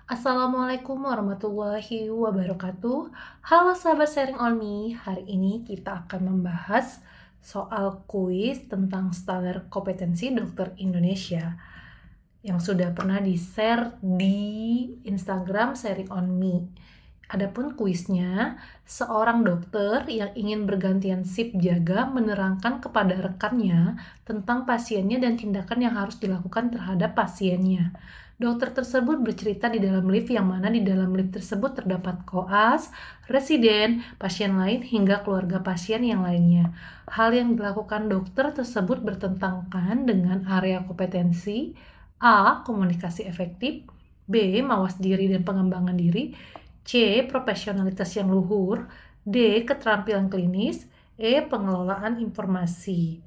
Assalamualaikum warahmatullahi wabarakatuh. Halo sahabat sharing on me. Hari ini kita akan membahas soal kuis tentang standar kompetensi dokter Indonesia yang sudah pernah di-share di Instagram sharing on me. Adapun kuisnya, seorang dokter yang ingin bergantian sip jaga menerangkan kepada rekannya tentang pasiennya dan tindakan yang harus dilakukan terhadap pasiennya. Dokter tersebut bercerita di dalam lift yang mana di dalam lift tersebut terdapat koas, residen, pasien lain hingga keluarga pasien yang lainnya. Hal yang dilakukan dokter tersebut bertentangan dengan area kompetensi A. Komunikasi efektif, B. Mawas diri dan pengembangan diri, C. Profesionalitas yang luhur, D. Keterampilan klinis, E. Pengelolaan informasi.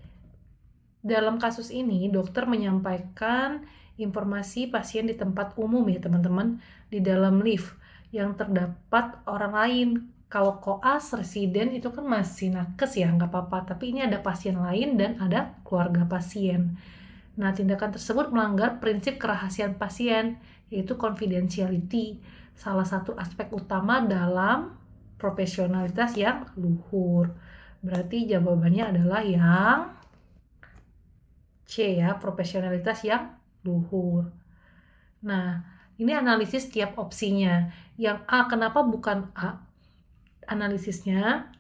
Dalam kasus ini, dokter menyampaikan informasi pasien di tempat umum ya teman-teman, di dalam lift yang terdapat orang lain. Kalau koas, residen itu kan masih nakes ya, nggak apa-apa. Tapi ini ada pasien lain dan ada keluarga pasien. Nah, tindakan tersebut melanggar prinsip kerahasiaan pasien, yaitu confidentiality, salah satu aspek utama dalam profesionalitas yang luhur. Berarti jawabannya adalah yang C ya, profesionalitas yang luhur. Nah, ini analisis tiap opsinya. Yang A, kenapa bukan A? Analisisnya,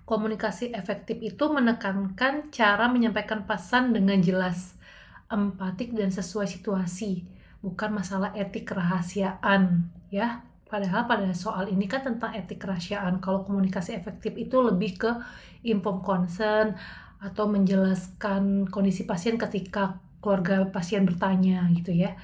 komunikasi efektif itu menekankan cara menyampaikan pesan dengan jelas, empatik dan sesuai situasi, bukan masalah etik kerahasiaan ya. Padahal pada soal ini kan tentang etik kerahasiaan. Kalau komunikasi efektif itu lebih ke inform consent atau menjelaskan kondisi pasien ketika keluarga pasien bertanya gitu ya.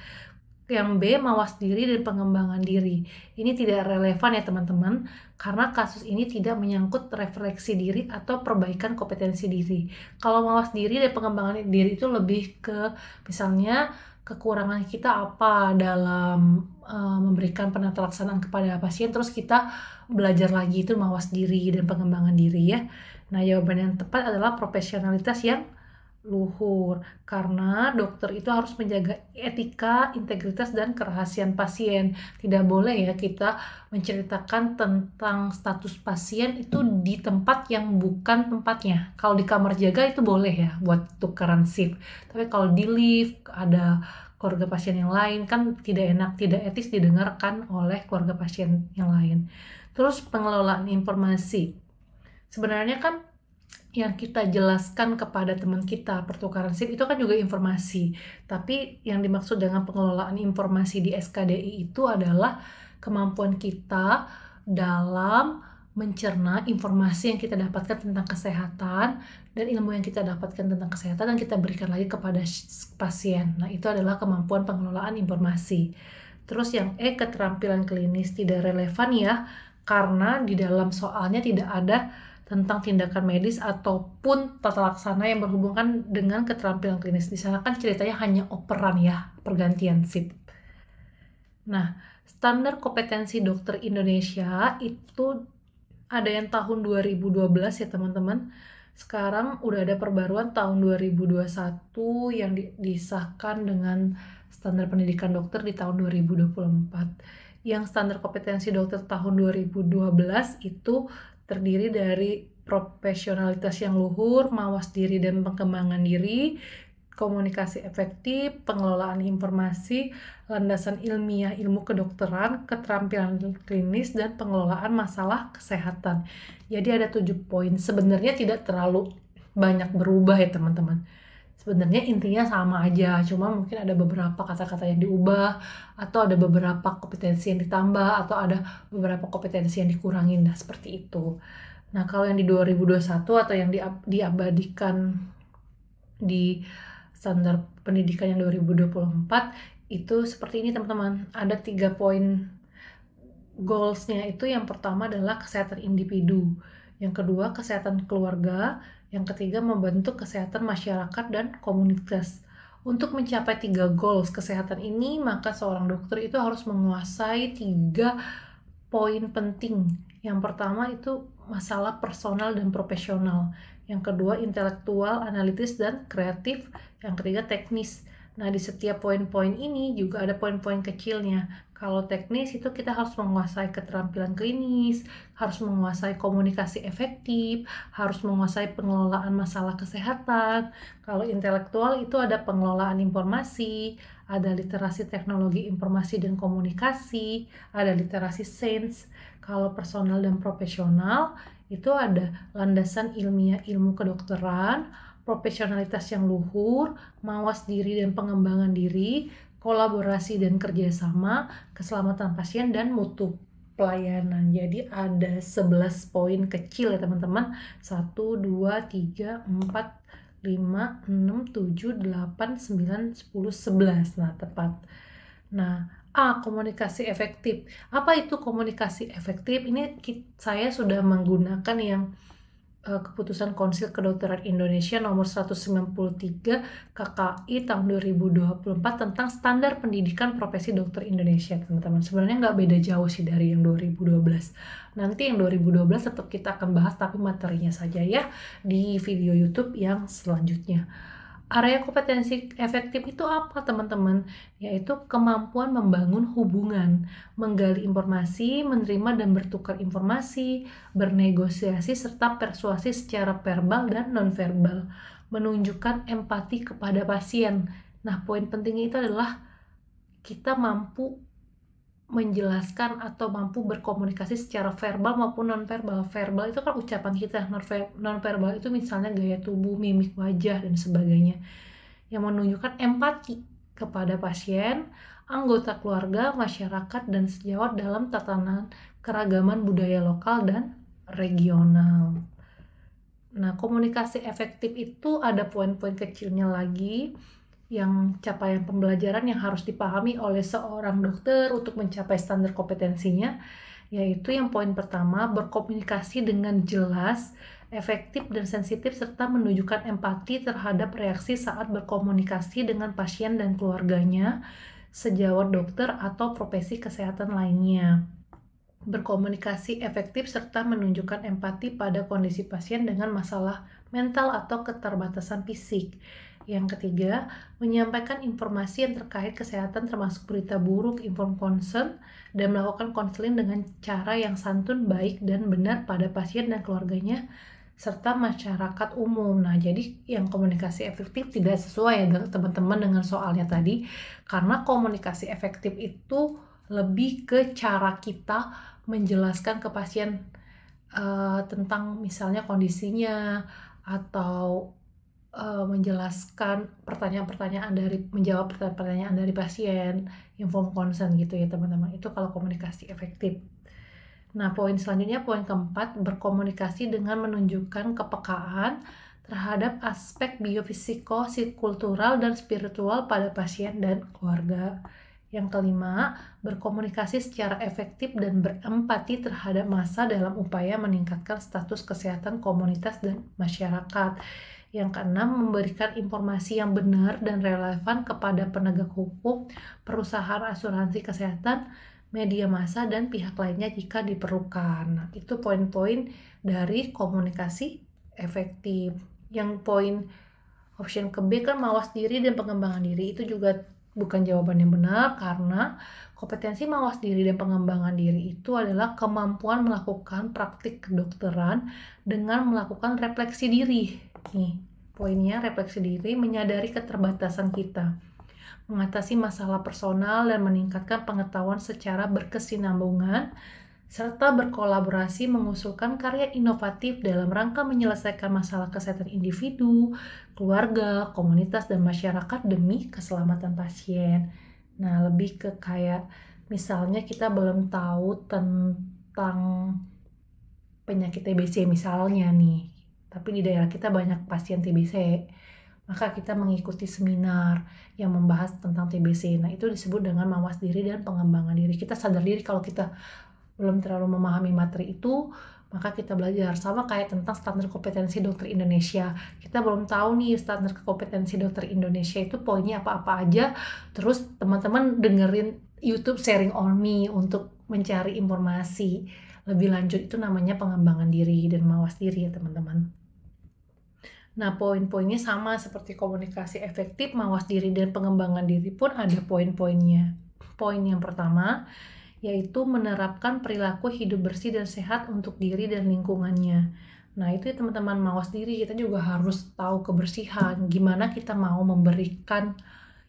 Yang B, mawas diri dan pengembangan diri. Ini tidak relevan ya teman-teman, karena kasus ini tidak menyangkut refleksi diri atau perbaikan kompetensi diri. Kalau mawas diri dan pengembangan diri itu lebih ke misalnya kekurangan kita apa dalam memberikan penata laksanaan kepada pasien, terus kita belajar lagi, itu mawas diri dan pengembangan diri ya. Nah, jawaban yang tepat adalah profesionalitas yang luhur, karena dokter itu harus menjaga etika, integritas, dan kerahasiaan pasien. Tidak boleh ya kita menceritakan tentang status pasien itu di tempat yang bukan tempatnya. Kalau di kamar jaga itu boleh ya buat tukeran shift, tapi kalau di lift ada keluarga pasien yang lain kan tidak enak, tidak etis didengarkan oleh keluarga pasien yang lain. Terus pengelolaan informasi. Sebenarnya kan yang kita jelaskan kepada teman kita pertukaran SIP itu kan juga informasi, tapi yang dimaksud dengan pengelolaan informasi di SKDI itu adalah kemampuan kita dalam mencerna informasi yang kita dapatkan tentang kesehatan dan ilmu yang kita dapatkan tentang kesehatan dan kita berikan lagi kepada pasien. Nah, itu adalah kemampuan pengelolaan informasi. Terus yang E, keterampilan klinis, tidak relevan ya, karena di dalam soalnya tidak ada tentang tindakan medis ataupun tata laksana yang berhubungan dengan keterampilan klinis. Di sana kan ceritanya hanya operan ya, pergantian sip. Nah, standar kompetensi dokter Indonesia itu ada yang tahun 2012 ya teman-teman. Sekarang udah ada perbaruan tahun 2021 yang disahkan dengan standar pendidikan dokter di tahun 2024. Yang standar kompetensi dokter tahun 2012 itu terdiri dari profesionalitas yang luhur, mawas diri dan pengembangan diri, komunikasi efektif, pengelolaan informasi, landasan ilmiah ilmu kedokteran, keterampilan klinis, dan pengelolaan masalah kesehatan. Jadi ada 7 poin. Sebenarnya tidak terlalu banyak berubah ya teman-teman. Sebenarnya intinya sama aja, cuma mungkin ada beberapa kata-kata yang diubah, atau ada beberapa kompetensi yang ditambah, atau ada beberapa kompetensi yang dikurangin, nah seperti itu. Nah, kalau yang di 2021 atau yang diabadikan di standar pendidikan yang 2024, itu seperti ini teman-teman. Ada 3 poin goals-nya itu. Yang pertama adalah kesehatan individu, yang kedua kesehatan keluarga, yang ketiga membentuk kesehatan masyarakat dan komunitas. Untuk mencapai 3 goals kesehatan ini, maka seorang dokter itu harus menguasai 3 poin penting. Yang pertama itu masalah personal dan profesional. Yang kedua intelektual, analitis, dan kreatif. Yang ketiga teknis. Nah, di setiap poin-poin ini juga ada poin-poin kecilnya. Kalau teknis itu kita harus menguasai keterampilan klinis, harus menguasai komunikasi efektif, harus menguasai pengelolaan masalah kesehatan. Kalau intelektual itu ada pengelolaan informasi, ada literasi teknologi informasi dan komunikasi, ada literasi sains. Kalau personal dan profesional itu ada landasan ilmiah ilmu kedokteran, profesionalitas yang luhur, mawas diri dan pengembangan diri, kolaborasi dan kerjasama, keselamatan pasien, dan mutu pelayanan. Jadi ada 11 poin kecil ya teman-teman. 1, 2, 3, 4, 5, 6, 7, 8, 9, 10, 11. Nah, tepat. Nah, komunikasi efektif. Apa itu komunikasi efektif? Ini saya sudah menggunakan yang keputusan Konsil Kedokteran Indonesia nomor 193 KKI tahun 2024 tentang standar pendidikan profesi dokter Indonesia, teman-teman. Sebenarnya nggak beda jauh sih dari yang 2012. Nanti yang 2012 tetap kita akan bahas, tapi materinya saja ya di video YouTube yang selanjutnya. Area kompetensi efektif itu apa, teman-teman? Yaitu kemampuan membangun hubungan, menggali informasi, menerima dan bertukar informasi, bernegosiasi, serta persuasi secara verbal dan nonverbal, menunjukkan empati kepada pasien. Nah, poin pentingnya itu adalah kita mampu menjelaskan atau mampu berkomunikasi secara verbal maupun nonverbal. Verbal itu kan ucapan kita, nonverbal itu misalnya gaya tubuh, mimik wajah, dan sebagainya, yang menunjukkan empati kepada pasien, anggota keluarga, masyarakat, dan sejawat dalam tatanan keragaman budaya lokal dan regional. Nah, komunikasi efektif itu ada poin-poin kecilnya lagi, yang capaian pembelajaran yang harus dipahami oleh seorang dokter untuk mencapai standar kompetensinya, yaitu yang poin pertama, berkomunikasi dengan jelas, efektif dan sensitif, serta menunjukkan empati terhadap reaksi saat berkomunikasi dengan pasien dan keluarganya, sejawat dokter atau profesi kesehatan lainnya. Berkomunikasi efektif serta menunjukkan empati pada kondisi pasien dengan masalah mental atau keterbatasan fisik. Yang ketiga, menyampaikan informasi yang terkait kesehatan termasuk berita buruk, inform concern, dan melakukan konseling dengan cara yang santun, baik, dan benar pada pasien dan keluarganya, serta masyarakat umum. Nah, jadi yang komunikasi efektif tidak sesuai ya teman-teman dengan soalnya tadi, karena komunikasi efektif itu lebih ke cara kita menjelaskan ke pasien tentang misalnya kondisinya, atau menjelaskan menjawab pertanyaan dari pasien, inform consent gitu ya teman-teman. Itu kalau komunikasi efektif. Nah, poin selanjutnya, poin keempat, berkomunikasi dengan menunjukkan kepekaan terhadap aspek biofisiko, kultural, dan spiritual pada pasien dan keluarga. Yang kelima, berkomunikasi secara efektif dan berempati terhadap massa dalam upaya meningkatkan status kesehatan komunitas dan masyarakat. Yang keenam, memberikan informasi yang benar dan relevan kepada penegak hukum, perusahaan asuransi kesehatan, media massa, dan pihak lainnya jika diperlukan. Nah, itu poin-poin dari komunikasi efektif. Yang poin option ke B kan mawas diri dan pengembangan diri, itu juga bukan jawaban yang benar, karena kompetensi mawas diri dan pengembangan diri itu adalah kemampuan melakukan praktik kedokteran dengan melakukan refleksi diri. Nih, poinnya refleksi diri, menyadari keterbatasan kita, mengatasi masalah personal dan meningkatkan pengetahuan secara berkesinambungan, serta berkolaborasi mengusulkan karya inovatif dalam rangka menyelesaikan masalah kesehatan individu, keluarga, komunitas, dan masyarakat demi keselamatan pasien. Nah, lebih ke kayak misalnya kita belum tahu tentang penyakit TBC misalnya nih, tapi di daerah kita banyak pasien TBC, maka kita mengikuti seminar yang membahas tentang TBC. Nah, itu disebut dengan mawas diri dan pengembangan diri. Kita sadar diri kalau kita belum terlalu memahami materi itu, maka kita belajar. Sama kayak tentang standar kompetensi dokter Indonesia. Kita belum tahu nih standar kompetensi dokter Indonesia itu poinnya apa-apa aja. Terus teman-teman dengerin YouTube Sharing on Me untuk mencari informasi lebih lanjut. Itu namanya pengembangan diri dan mawas diri ya teman-teman. Nah, poin-poinnya sama seperti komunikasi efektif, mawas diri, dan pengembangan diri pun ada poin-poinnya. Poin yang pertama, yaitu menerapkan perilaku hidup bersih dan sehat untuk diri dan lingkungannya. Nah, itu ya teman-teman, mawas diri, kita juga harus tahu kebersihan, gimana kita mau memberikan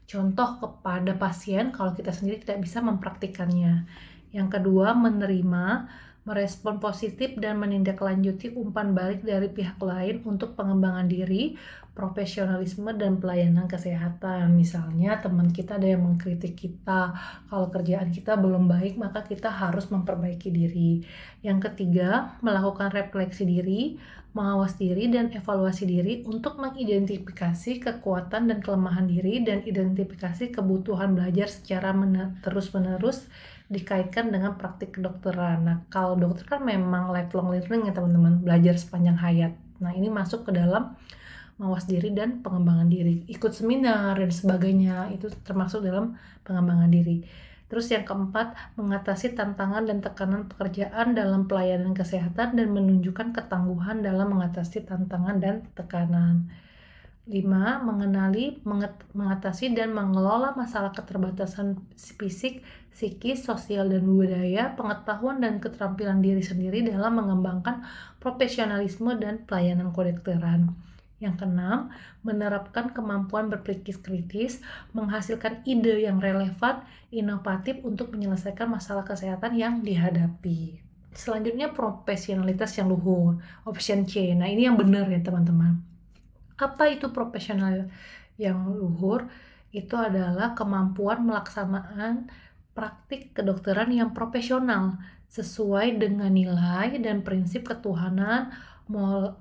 contoh kepada pasien kalau kita sendiri tidak bisa mempraktikannya. Yang kedua, menerima, merespon positif dan menindaklanjuti umpan balik dari pihak lain untuk pengembangan diri, profesionalisme, dan pelayanan kesehatan. Misalnya teman kita ada yang mengkritik kita, kalau kerjaan kita belum baik maka kita harus memperbaiki diri. Yang ketiga, melakukan refleksi diri, mengawas diri dan evaluasi diri untuk mengidentifikasi kekuatan dan kelemahan diri dan identifikasi kebutuhan belajar secara terus-menerus dikaitkan dengan praktik kedokteran. Nah, kalau dokter kan memang lifelong learning ya teman-teman, belajar sepanjang hayat. Nah, ini masuk ke dalam mawas diri dan pengembangan diri. Ikut seminar dan sebagainya, itu termasuk dalam pengembangan diri. Terus yang keempat, mengatasi tantangan dan tekanan pekerjaan dalam pelayanan kesehatan dan menunjukkan ketangguhan dalam mengatasi tantangan dan tekanan. 5. Mengatasi dan mengelola masalah keterbatasan fisik, psikis, sosial, dan budaya, pengetahuan dan keterampilan diri sendiri dalam mengembangkan profesionalisme dan pelayanan kedokteran. Yang keenam, menerapkan kemampuan berpikir kritis, menghasilkan ide yang relevan, inovatif untuk menyelesaikan masalah kesehatan yang dihadapi. Selanjutnya, profesionalitas yang luhur, option C. Nah, ini yang benar ya teman-teman. Apa itu profesional yang luhur? Itu adalah kemampuan melaksanaan praktik kedokteran yang profesional sesuai dengan nilai dan prinsip ketuhanan,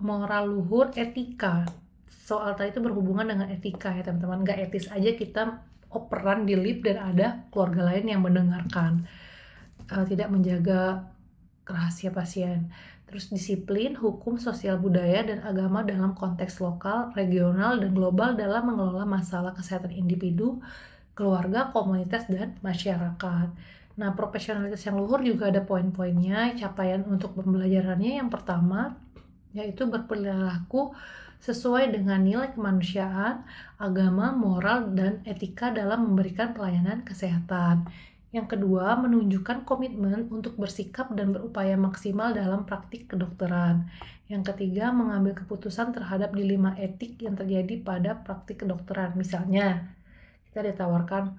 moral luhur, etika. Soal tadi itu berhubungan dengan etika ya teman-teman. Gak etis aja kita operan di lift dan ada keluarga lain yang mendengarkan. Tidak menjaga rahasia pasien. Terus disiplin, hukum, sosial, budaya, dan agama dalam konteks lokal, regional, dan global dalam mengelola masalah kesehatan individu, keluarga, komunitas, dan masyarakat. Nah, profesionalitas yang luhur juga ada poin-poinnya, capaian untuk pembelajarannya. Yang pertama, yaitu berperilaku sesuai dengan nilai kemanusiaan, agama, moral, dan etika dalam memberikan pelayanan kesehatan. Yang kedua, menunjukkan komitmen untuk bersikap dan berupaya maksimal dalam praktik kedokteran. Yang ketiga, mengambil keputusan terhadap dilema etik yang terjadi pada praktik kedokteran. Misalnya, kita ditawarkan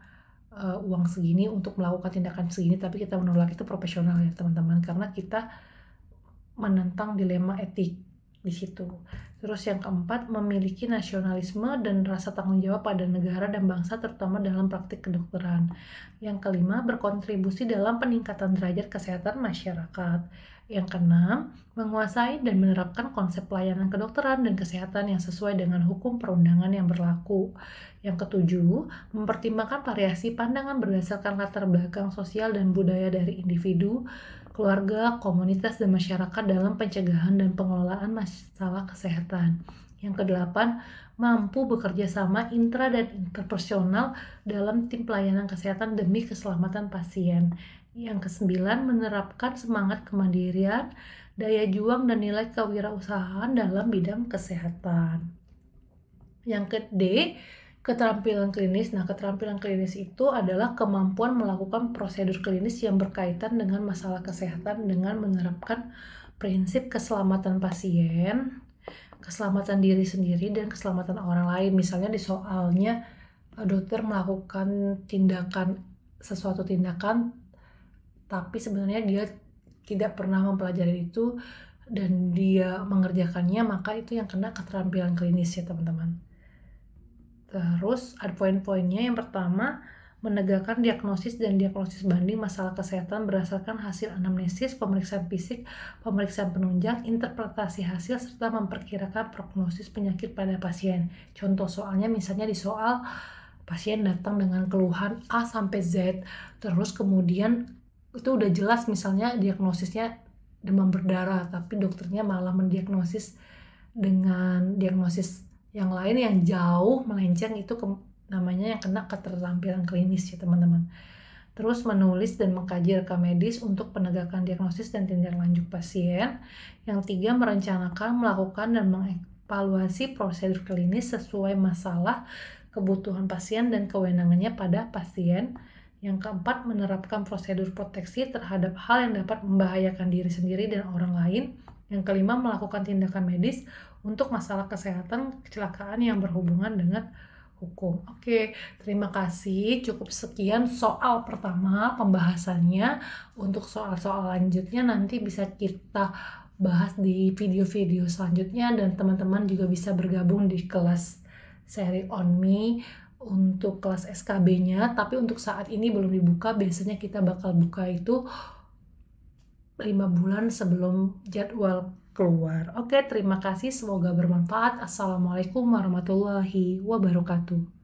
uang segini untuk melakukan tindakan segini, tapi kita menolak, itu profesional ya teman-teman, karena kita menentang dilema etik di situ. Terus yang keempat, memiliki nasionalisme dan rasa tanggung jawab pada negara dan bangsa terutama dalam praktik kedokteran. Yang kelima, berkontribusi dalam peningkatan derajat kesehatan masyarakat. Yang keenam, menguasai dan menerapkan konsep pelayanan kedokteran dan kesehatan yang sesuai dengan hukum perundangan yang berlaku. Yang ketujuh, mempertimbangkan variasi pandangan berdasarkan latar belakang sosial dan budaya dari individu, keluarga, komunitas, dan masyarakat dalam pencegahan dan pengelolaan masalah kesehatan. Yang kedelapan, mampu bekerja sama intra dan interpersonal dalam tim pelayanan kesehatan demi keselamatan pasien. Yang kesembilan, menerapkan semangat kemandirian, daya juang, dan nilai kewirausahaan dalam bidang kesehatan. Yang ke-D, keterampilan klinis. Nah, keterampilan klinis itu adalah kemampuan melakukan prosedur klinis yang berkaitan dengan masalah kesehatan dengan menerapkan prinsip keselamatan pasien, keselamatan diri sendiri, dan keselamatan orang lain. Misalnya di soalnya dokter melakukan suatu tindakan, tapi sebenarnya dia tidak pernah mempelajari itu dan dia mengerjakannya, maka itu yang kena keterampilan klinis ya teman-teman. Terus ada poin-poinnya. Yang pertama, menegakkan diagnosis dan diagnosis banding masalah kesehatan berdasarkan hasil anamnesis, pemeriksaan fisik, pemeriksaan penunjang, interpretasi hasil, serta memperkirakan prognosis penyakit pada pasien. Contoh soalnya misalnya di soal pasien datang dengan keluhan A sampai Z, terus kemudian itu udah jelas misalnya diagnosisnya demam berdarah, tapi dokternya malah mendiagnosis dengan diagnosis yang lain yang jauh melenceng, itu namanya yang kena keterampilan klinis ya teman-teman. Terus menulis dan mengkaji rekam medis untuk penegakan diagnosis dan tindak lanjut pasien. Yang tiga, merencanakan, melakukan, dan mengevaluasi prosedur klinis sesuai masalah, kebutuhan pasien dan kewenangannya pada pasien. Yang keempat, menerapkan prosedur proteksi terhadap hal yang dapat membahayakan diri sendiri dan orang lain. Yang kelima, melakukan tindakan medis untuk masalah kesehatan kecelakaan yang berhubungan dengan hukum. Oke, terima kasih. Cukup sekian soal pertama pembahasannya. Untuk soal-soal lanjutnya nanti bisa kita bahas di video-video selanjutnya, dan teman-teman juga bisa bergabung di kelas seri On Me untuk kelas SKB-nya. Tapi untuk saat ini belum dibuka, biasanya kita bakal buka itu 5 bulan sebelum jadwal keluar. Oke, terima kasih, semoga bermanfaat. Assalamualaikum warahmatullahi wabarakatuh.